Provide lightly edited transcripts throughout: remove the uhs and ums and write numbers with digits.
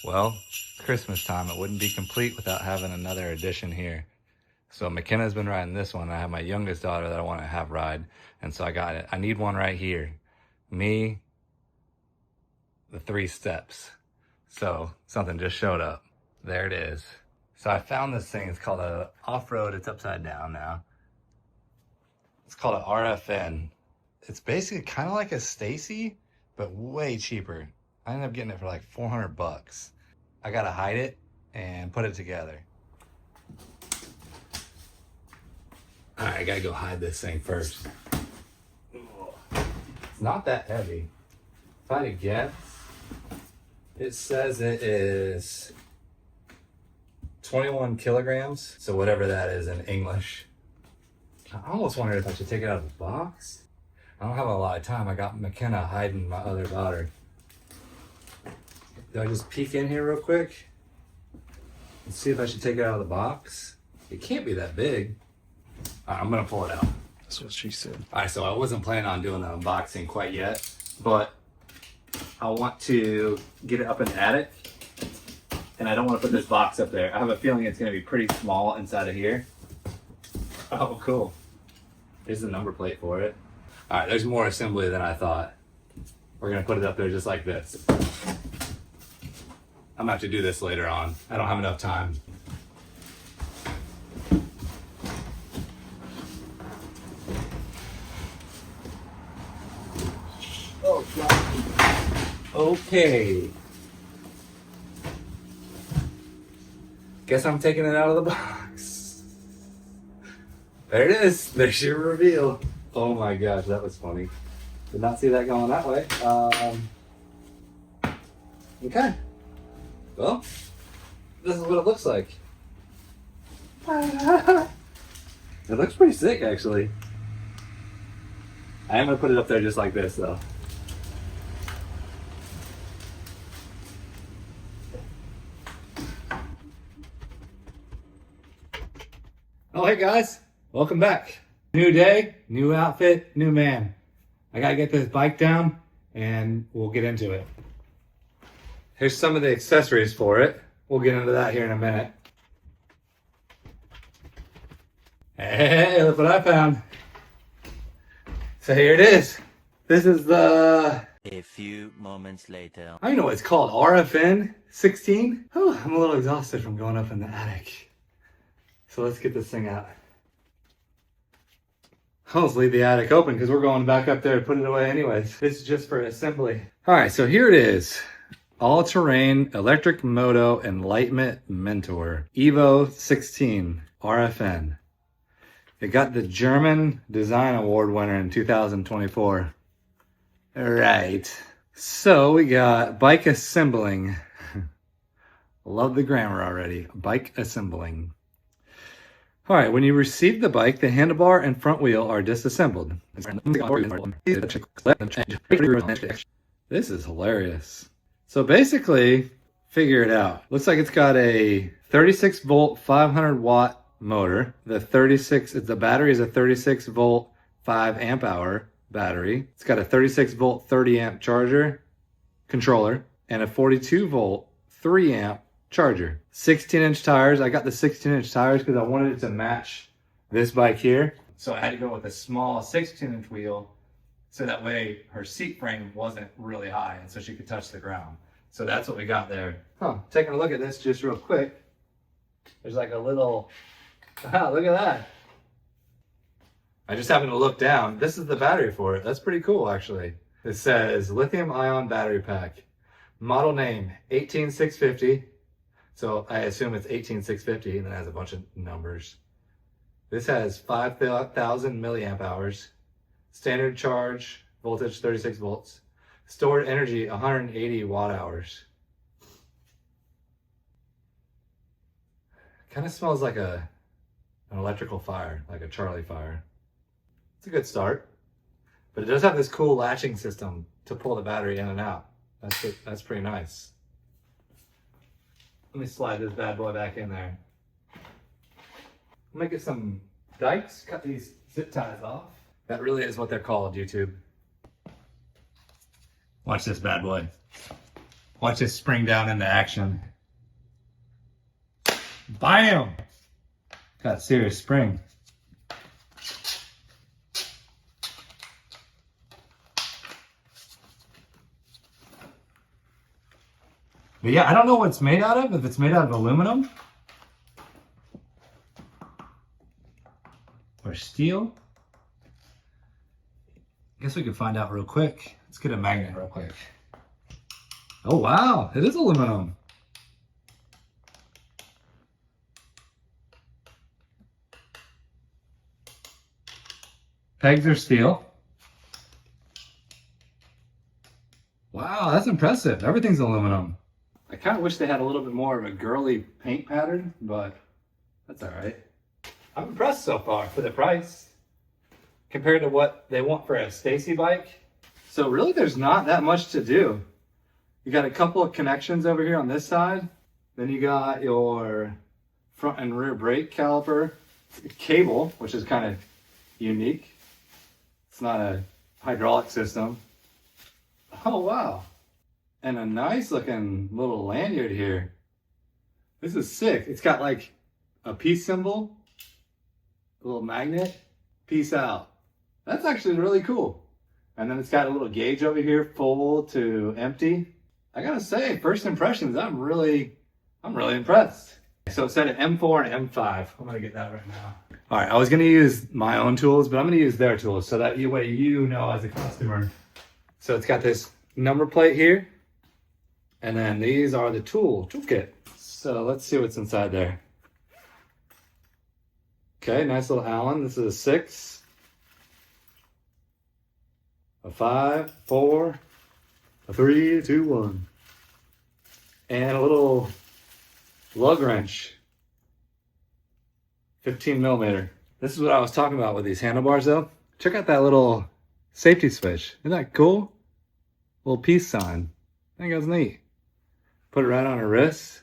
Well, Christmas time, it wouldn't be complete without having another addition here. So McKenna's been riding this one. I have my youngest daughter that I want to have ride. And so I got it. I need one right here. Me, the 3 steps. So something just showed up. There it is. So I found this thing. It's called a off-road. It's upside down now. It's called an RFN. It's basically kind of like a Stacyc, but way cheaper. I ended up getting it for like 400 bucks. I gotta hide it and put it together. All right, I gotta go hide this thing first. It's not that heavy. If I had to guess, it says it is 21 kilograms. So whatever that is in English. I almost wondered if I should take it out of the box. I don't have a lot of time. I got McKenna hiding my other daughter. Do I just peek in here real quick and see if I should take it out of the box? It can't be that big. All right, I'm gonna pull it out. That's what she said. All right, so I wasn't planning on doing the unboxing quite yet, but I want to get it up in the attic, and I don't want to put this box up there. I have a feeling it's gonna be pretty small inside of here. Oh, cool. There's the number plate for it. All right, there's more assembly than I thought. We're gonna put it up there just like this. I'm gonna have to do this later on. I don't have enough time. Oh, God. Okay. Guess I'm taking it out of the box. There it is. There's your reveal. Oh my gosh, that was funny. Did not see that going that way. Okay. Well, this is what it looks like. It looks pretty sick, actually. I am gonna put it up there just like this, though. Oh, hey guys, welcome back. New day, new outfit, new man. I gotta get this bike down and we'll get into it. Here's some of the accessories for it. We'll get into that here in a minute. Hey, look what I found. So here it is. This is the... A few moments later. I don't know what it's called, RFN 16? Oh, I'm a little exhausted from going up in the attic. So let's get this thing out. I'll just leave the attic open because we're going back up there to put it away anyways. This is just for assembly. All right, so here it is. All-terrain electric moto enlightenment mentor Evo 16 RFN. It got the German Design Award winner in 2024. All right, so we got bike assembling. Love the grammar already. Bike assembling. All right, when you receive the bike, the handlebar and front wheel are disassembled. This is hilarious. So basically, figure it out. Looks like it's got a 36 volt, 500 watt motor. The battery is a 36 volt, 5 amp hour battery. It's got a 36 volt, 30 amp charger, controller, and a 42 volt, 3 amp charger. 16-inch tires. I got the 16-inch tires because I wanted it to match this bike here. So I had to go with a small 16-inch wheel so that way her seat frame wasn't really high and so she could touch the ground. So that's what we got there. Taking a look at this just real quick. There's like a little, wow, look at that. I just happened to look down. This is the battery for it. That's pretty cool, actually. It says lithium ion battery pack. Model name 18650. So I assume it's 18650 and it has a bunch of numbers. This has 5,000 milliamp hours. Standard charge, voltage 36 volts. Stored energy 180 watt hours. Kind of smells like an electrical fire, like a Charlie fire. It's a good start. But it does have this cool latching system to pull the battery in and out. That's pretty nice. Let me slide this bad boy back in there. I'm gonna get some dikes, cut these zip ties off. That really is what they're called, YouTube. Watch this bad boy. Watch it spring down into action. Bam! Got serious spring. But yeah, I don't know what it's made out of, if it's made out of aluminum or steel. I guess we could find out real quick. Let's get a magnet real quick. Oh wow, it is aluminum. Pegs are steel. Wow, that's impressive. Everything's aluminum. I kind of wish they had a little bit more of a girly paint pattern, but that's all right. I'm impressed so far for the price compared to what they want for a Stacyc bike. So really there's not that much to do. You got a couple of connections over here on this side. Then you got your front and rear brake caliper cable, which is kind of unique. It's not a hydraulic system. Oh wow. And a nice looking little lanyard here. This is sick. It's got like a peace symbol, a little magnet, peace out. That's actually really cool. And then it's got a little gauge over here, full to empty. I gotta say, first impressions, I'm really impressed. So it said an M4 and M5. I'm gonna get that right now. All right, I was gonna use my own tools, but I'm gonna use their tools so that way you know as a customer. So it's got this number plate here. And then these are the toolkit. So let's see what's inside there. Okay, nice little Allen. This is a 6, a 5, 4, a 3, 2, 1. And a little lug wrench. 15 millimeter. This is what I was talking about with these handlebars though. Check out that little safety switch. Isn't that cool? Little peace sign. I think that's neat. Put it right on her wrist.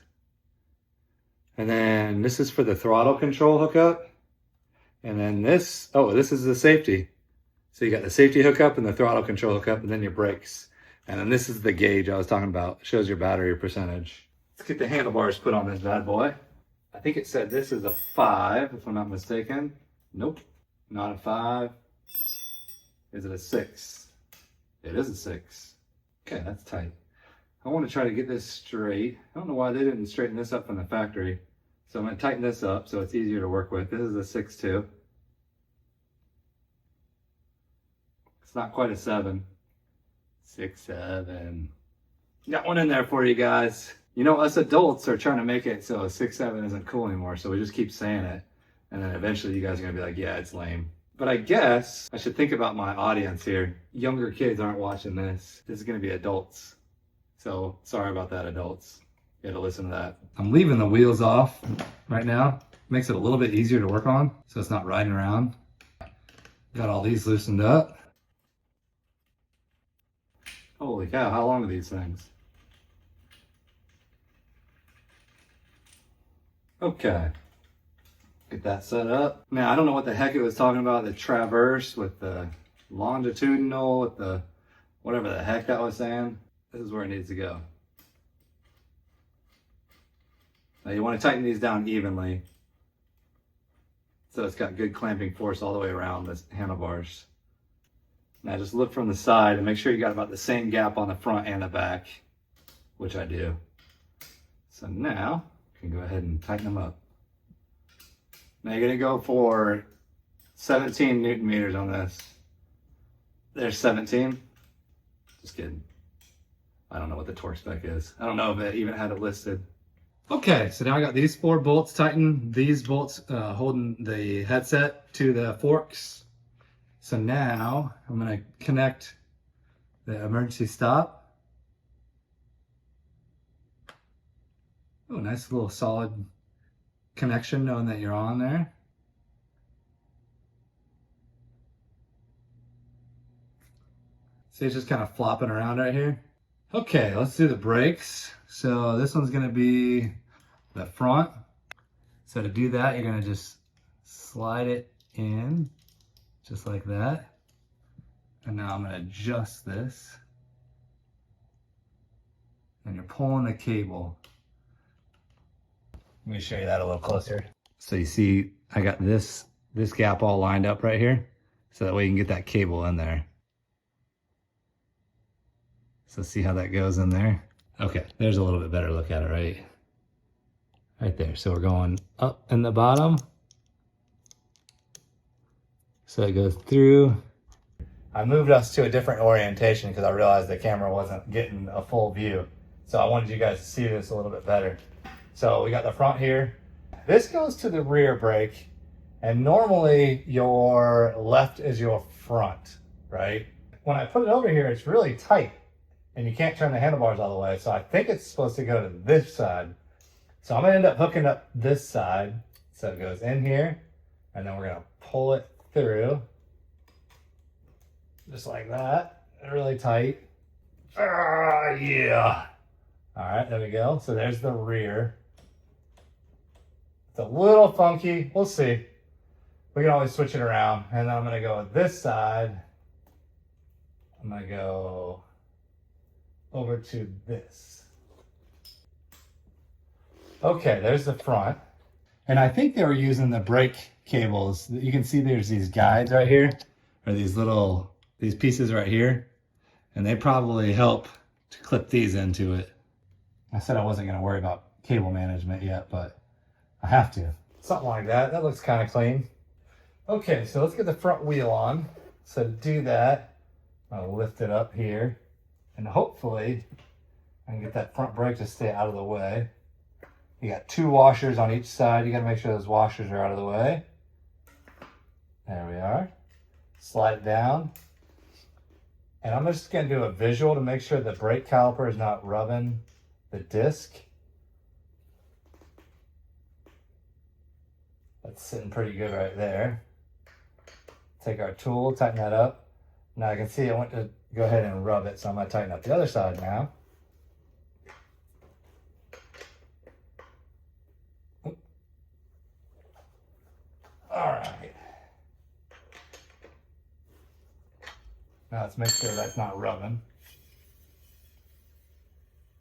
And then this is for the throttle control hookup. And then this, oh, this is the safety. So you got the safety hookup and the throttle control hookup and then your brakes. And then this is the gauge I was talking about. It shows your battery percentage. Let's get the handlebars put on this bad boy. I think it said this is a 5, if I'm not mistaken. Nope, not a 5. Is it a 6? It is a 6. Okay, that's tight. I want to try to get this straight. I don't know why they didn't straighten this up from the factory. So I'm going to tighten this up so it's easier to work with. This is a 6.2. It's not quite a 7. 6.7. Got one in there for you guys. You know, us adults are trying to make it so a 6.7 isn't cool anymore, so we just keep saying it. And then eventually you guys are going to be like, yeah, it's lame. But I guess I should think about my audience here. Younger kids aren't watching this. This is going to be adults. So sorry about that, adults. You had to listen to that. I'm leaving the wheels off right now. Makes it a little bit easier to work on, so it's not riding around. Got all these loosened up. Holy cow, how long are these things? Okay. Get that set up. Now, I don't know what the heck it was talking about, the traverse with the longitudinal, with the whatever the heck that was saying. This is where it needs to go. Now you want to tighten these down evenly so it's got good clamping force all the way around the handlebars. Now just look from the side and make sure you got about the same gap on the front and the back, which I do. So now you can go ahead and tighten them up. Now you're going to go for 17 Newton meters on this. There's 17. Just kidding. I don't know what the torque spec is. I don't know if it even had it listed. Okay, so now I got these 4 bolts tightened. These bolts holding the headset to the forks. So now I'm going to connect the emergency stop. Oh, nice little solid connection knowing that you're on there. See, it's just kind of flopping around right here. Okay, let's do the brakes. So this one's gonna be the front. So to do that, you're gonna just slide it in, just like that. And now I'm gonna adjust this. and you're pulling the cable. Let me show you that a little closer. So you see, I got this gap all lined up right here, so that way you can get that cable in there. So see how that goes in there? Okay, there's a little bit better look at it, right? Right there. So we're going up in the bottom. So it goes through. I moved us to a different orientation because I realized the camera wasn't getting a full view. So I wanted you guys to see this a little bit better. So we got the front here. This goes to the rear brake, and normally your left is your front, right? When I put it over here, it's really tight and you can't turn the handlebars all the way. So I think it's supposed to go to this side. So I'm gonna end up hooking up this side. So it goes in here, and then we're gonna pull it through. Just like that, really tight. Yeah. All right, there we go. So there's the rear. It's a little funky, we'll see. We can always switch it around. And then I'm gonna go with this side. I'm gonna go over to this. Okay, there's the front. And I think they were using the brake cables. You can see there's these guides right here, or these pieces right here. And they probably help to clip these into it. I said I wasn't gonna worry about cable management yet, but I have to. Something like that. That looks kind of clean. Okay, so let's get the front wheel on. So to do that, I'll lift it up here, and hopefully I can get that front brake to stay out of the way. You got 2 washers on each side. You got to make sure those washers are out of the way. There we are. Slide it down. And I'm just going to do a visual to make sure the brake caliper is not rubbing the disc. That's sitting pretty good right there. Take our tool, tighten that up. Now I can see I want to go ahead and rub it, so I'm going to tighten up the other side now. All right. Now let's make sure that's not rubbing.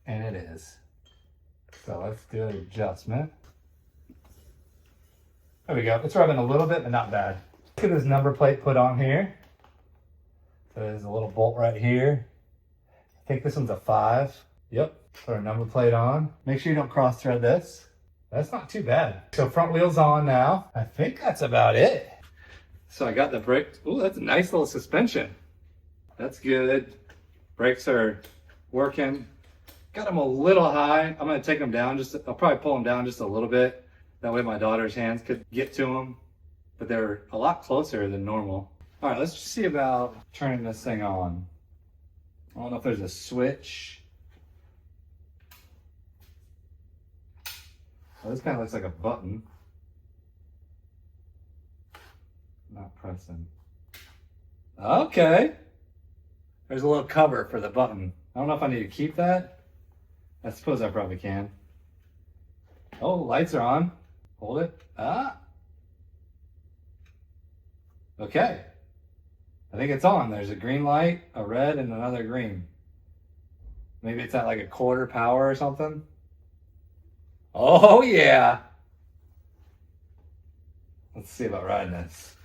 And it is. So let's do an adjustment. There we go. It's rubbing a little bit, but not bad. Look at this number plate put on here. So there's a little bolt right here. I think this one's a 5. Yep. Put our number plate on. Make sure you don't cross thread this. That's not too bad. So front wheel's on now. I think that's about it. So I got the brake. Ooh, that's a nice little suspension. That's good. Brakes are working. Got them a little high. I'm gonna take them down I'll probably pull them down just a little bit. That way my daughter's hands could get to them. But they're a lot closer than normal. All right, let's just see about turning this thing on. I don't know if there's a switch. Well, this kind of looks like a button. Not pressing. Okay. There's a little cover for the button. I don't know if I need to keep that. I suppose I probably can. Oh, lights are on. Hold it. Ah. Okay. I think it's on. There's a green light, a red, and another green. Maybe it's at like a 1/4 power or something. Oh yeah. Let's see about riding this.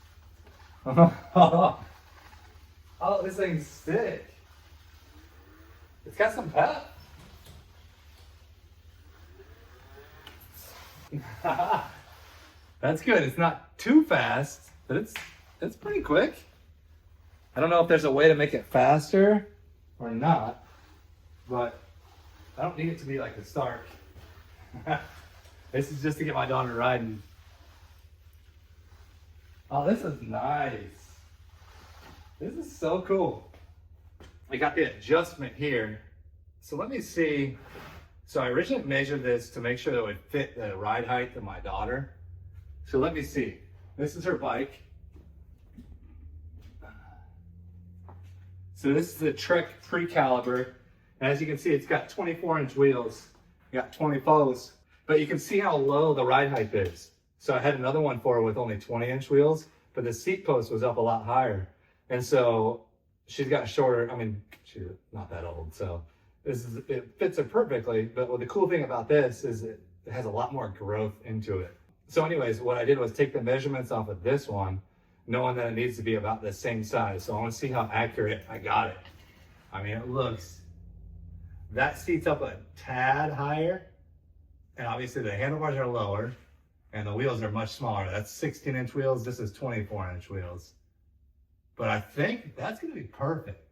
Oh, this thing's sick. It's got some pep. That's good. It's not too fast, but it's pretty quick. I don't know if there's a way to make it faster or not, but I don't need it to be like a Stark. This is just to get my daughter riding. Oh, this is nice. This is so cool. I got the adjustment here. So let me see. So I originally measured this to make sure that it would fit the ride height of my daughter. So let me see. This is her bike. So this is the Trek pre-caliber. And as you can see, it's got 24-inch wheels. You got 24s. But you can see how low the ride height is. So I had another one for her with only 20-inch wheels, but the seat post was up a lot higher. And so she's got shorter, I mean, she's not that old, so it fits it perfectly. But what the cool thing about this is it has a lot more growth into it. So anyways, what I did was take the measurements off of this one, knowing that it needs to be about the same size. So I want to see how accurate I got it. I mean, it looks, that seat's up a tad higher, and obviously the handlebars are lower and the wheels are much smaller. That's 16-inch wheels. This is 24-inch wheels. But I think that's going to be perfect,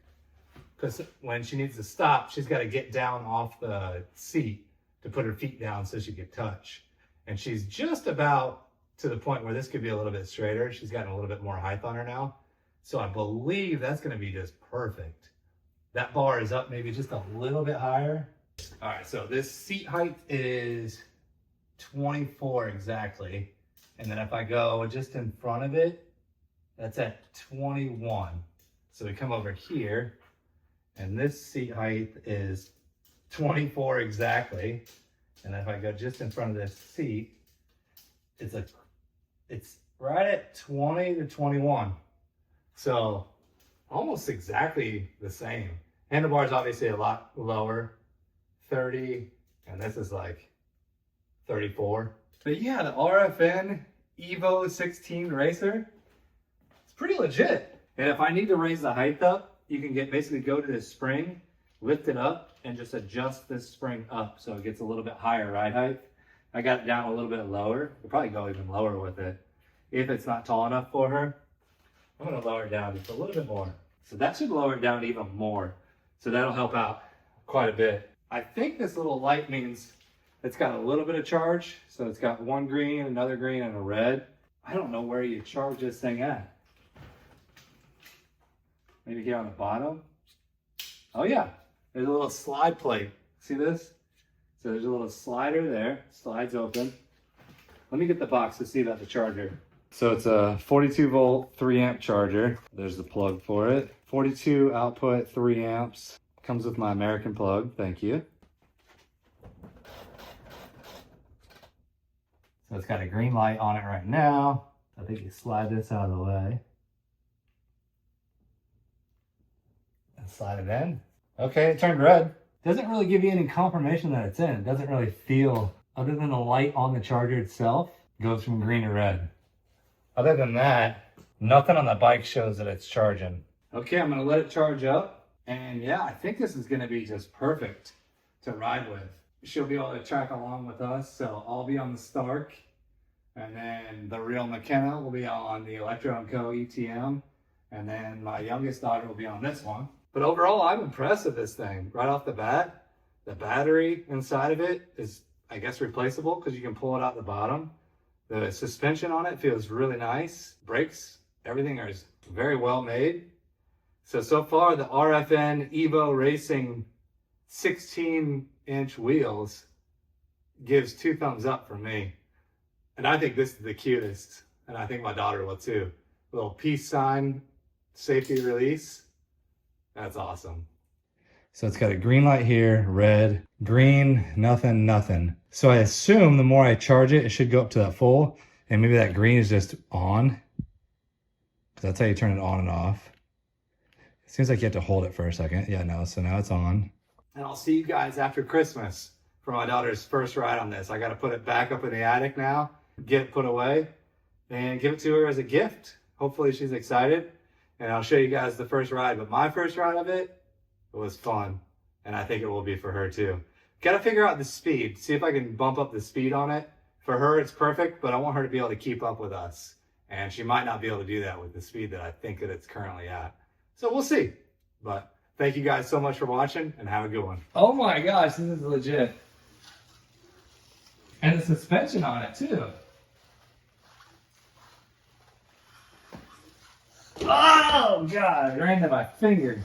because when she needs to stop, she's got to get down off the seat to put her feet down so she can touch. And she's just about to the point where this could be a little bit straighter. She's gotten a little bit more height on her now. So I believe that's going to be just perfect. That bar is up maybe just a little bit higher. All right, so this seat height is 24 exactly. And then if I go just in front of it, that's at 21. So we come over here, and this seat height is 24 exactly. And if I go just in front of this seat, it's right at 20 to 21. So almost exactly the same. Handlebars obviously a lot lower, 30, and this is like 34. But yeah, the RFN Evo 16 Racer, it's pretty legit. And if I need to raise the height up, you can basically go to this spring, lift it up, and just adjust this spring up so it gets a little bit higher ride height. I got it down a little bit lower. We'll probably go even lower with it. If it's not tall enough for her, I'm gonna lower it down just a little bit more. So that should lower it down even more. So that'll help out quite a bit. I think this little light means it's got a little bit of charge. So it's got one green, another green, and a red. I don't know where you charge this thing at. Maybe here on the bottom. Oh yeah, there's a little slide plate. See this? So there's a little slider there, slides open. Let me get the box to see about the charger. So it's a 42 volt, 3 amp charger. There's the plug for it. 42 output, 3 amps. Comes with my American plug, thank you. So it's got a green light on it right now. I think you slide this out of the way. And slide it in. Okay, it turned red. Doesn't really give you any confirmation that it's in. It doesn't really feel, other than the light on the charger itself, goes from green to red. Other than that, nothing on the bike shows that it's charging. Okay, I'm gonna let it charge up. And yeah, I think this is gonna be just perfect to ride with. She'll be able to track along with us. So I'll be on the Stark, and then the real McKenna will be on the Electro & Co. ETM. And then my youngest daughter will be on this one. But overall, I'm impressed with this thing. Right off the bat, the battery inside of it is, I guess, replaceable because you can pull it out the bottom. The suspension on it feels really nice. Brakes, everything is very well made. So far, the RFN Evo Racing 16-inch wheels gives 2 thumbs up for me. And I think this is the cutest. And I think my daughter will too. Little peace sign, safety release. That's awesome. So it's got a green light here, red, green, nothing, nothing. So I assume the more I charge it, it should go up to that full. And maybe that green is just on. That's how you turn it on and off. It seems like you have to hold it for a second. Yeah, no, so now it's on. And I'll see you guys after Christmas for my daughter's first ride on this. I got to put it back up in the attic now, get it put away, and give it to her as a gift. Hopefully she's excited. And I'll show you guys the first ride. But my first ride of it was fun. And I think it will be for her too. Got to figure out the speed. See if I can bump up the speed on it. For her, it's perfect, but I want her to be able to keep up with us. And she might not be able to do that with the speed that I think that it's currently at. So we'll see. But thank you guys so much for watching, and have a good one. Oh my gosh, this is legit. And the suspension on it too. Oh God, it ran to my finger.